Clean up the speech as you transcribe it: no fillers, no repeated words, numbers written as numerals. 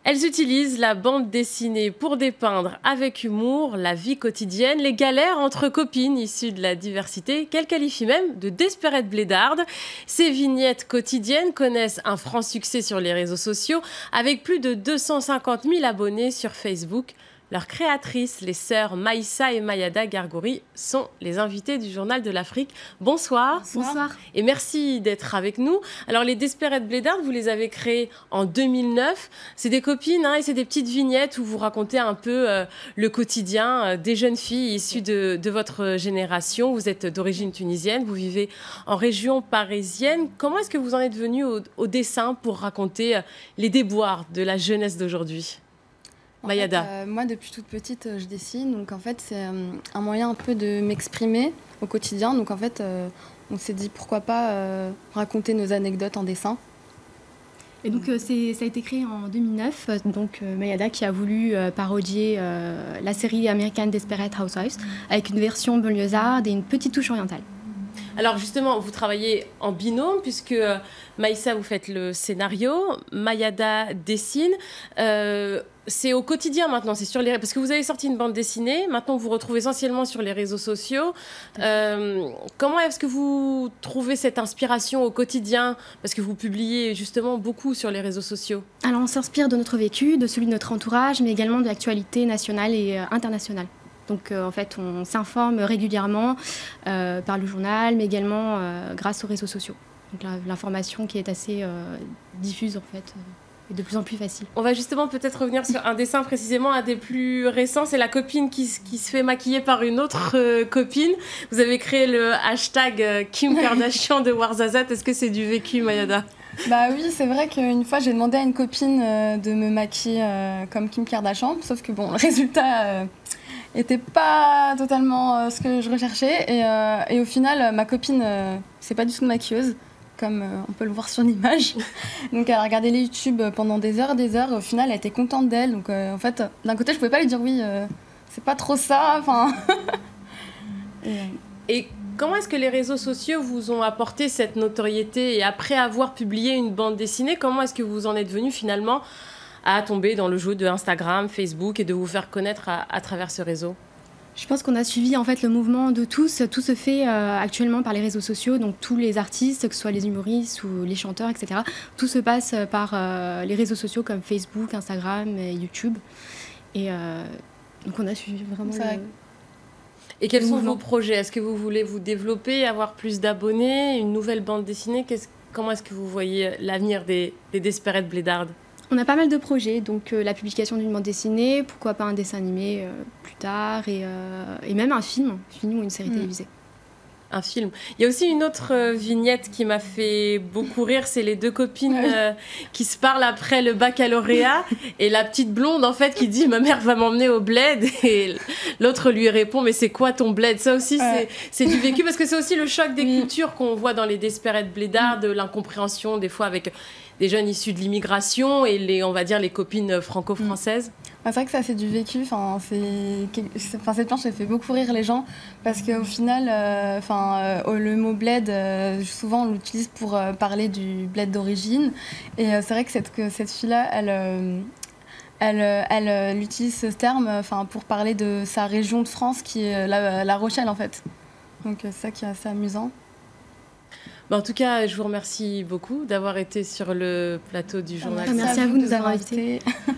Elles utilisent la bande dessinée pour dépeindre avec humour la vie quotidienne, les galères entre copines issues de la diversité, qu'elles qualifient même de desperate blédardes. Ces vignettes quotidiennes connaissent un franc succès sur les réseaux sociaux, avec plus de 250 000 abonnés sur Facebook. Leurs créatrices, les sœurs Maïssa et Mayada Gargouri, sont les invitées du Journal de l'Afrique. Bonsoir. Bonsoir. Et merci d'être avec nous. Alors, les Desperate Blédardes, vous les avez créées en 2009. C'est des copines et c'est des petites vignettes où vous racontez un peu le quotidien des jeunes filles issues de votre génération. Vous êtes d'origine tunisienne, vous vivez en région parisienne. Comment est-ce que vous en êtes venue au dessin pour raconter les déboires de la jeunesse d'aujourd'hui ? Mayada. Moi, depuis toute petite, je dessine. Donc, en fait, c'est un moyen un peu de m'exprimer au quotidien. Donc, en fait, on s'est dit pourquoi pas raconter nos anecdotes en dessin. Et donc, ça a été créé en 2009. Donc, Mayada qui a voulu parodier la série américaine Desperate Housewives avec une version banlieusarde et une petite touche orientale. Alors justement, vous travaillez en binôme puisque Maïssa, vous faites le scénario, Mayada dessine. C'est au quotidien maintenant, c'est sur les... parce que vous avez sorti une bande dessinée, maintenant vous vous retrouvez essentiellement sur les réseaux sociaux. Comment est-ce que vous trouvez cette inspiration au quotidien? Parce que vous publiez justement beaucoup sur les réseaux sociaux. Alors on s'inspire de notre vécu, de celui de notre entourage, mais également de l'actualité nationale et internationale. Donc en fait, on s'informe régulièrement par le journal, mais également grâce aux réseaux sociaux. Donc l'information qui est assez diffuse en fait. Et de plus en plus facile. On va justement peut-être revenir sur un dessin précisément, un des plus récents. C'est la copine qui se fait maquiller par une autre copine. Vous avez créé le hashtag Kim Kardashian de Ouarzazate. Est-ce que c'est du vécu, Mayada ? Bah oui, c'est vrai qu'une fois, j'ai demandé à une copine de me maquiller comme Kim Kardashian. Sauf que bon, le résultat n'était pas totalement ce que je recherchais. Et au final, ma copine, c'est pas du tout une maquilleuse, comme on peut le voir sur l'image. Donc elle a regardé les YouTube pendant des heures, et au final elle était contente d'elle. Donc en fait, d'un côté je pouvais pas lui dire oui, c'est pas trop ça. Et comment est-ce que les réseaux sociaux vous ont apporté cette notoriété? Et après avoir publié une bande dessinée, comment est-ce que vous en êtes venu finalement à tomber dans le jeu de Instagram, Facebook et de vous faire connaître à travers ce réseau? Je pense qu'on a suivi en fait le mouvement de tous. Tout se fait actuellement par les réseaux sociaux, donc tous les artistes, que ce soit les humoristes ou les chanteurs, etc. Tout se passe par les réseaux sociaux comme Facebook, Instagram et YouTube. Et donc on a suivi vraiment Et quels sont vos projets? Est-ce que vous voulez vous développer, avoir plus d'abonnés, une nouvelle bande dessinée? Comment est-ce que vous voyez l'avenir des Desperate Blédardes? On a pas mal de projets, donc la publication d'une bande dessinée, pourquoi pas un dessin animé plus tard, et même un film ou une série télévisée. Un film. Il y a aussi une autre vignette qui m'a fait beaucoup rire, c'est les deux copines qui se parlent après le baccalauréat, et la petite blonde en fait qui dit « ma mère va m'emmener au bled » et l'autre lui répond « mais c'est quoi ton bled ?» Ça aussi c'est du vécu, parce que c'est aussi le choc des cultures qu'on voit dans les Desperate Blédards, de l'incompréhension des fois avec des jeunes issus de l'immigration et on va dire les copines franco-françaises. C'est vrai que ça, c'est du vécu. Cette planche, elle fait beaucoup rire les gens parce qu'au final, le mot bled, souvent, on l'utilise pour parler du bled d'origine. Et c'est vrai que cette fille-là, elle utilise ce terme pour parler de sa région de France qui est La Rochelle, en fait. Donc, c'est ça qui est assez amusant. En tout cas, je vous remercie beaucoup d'avoir été sur le plateau du journal. Merci à vous de nous avoir invités.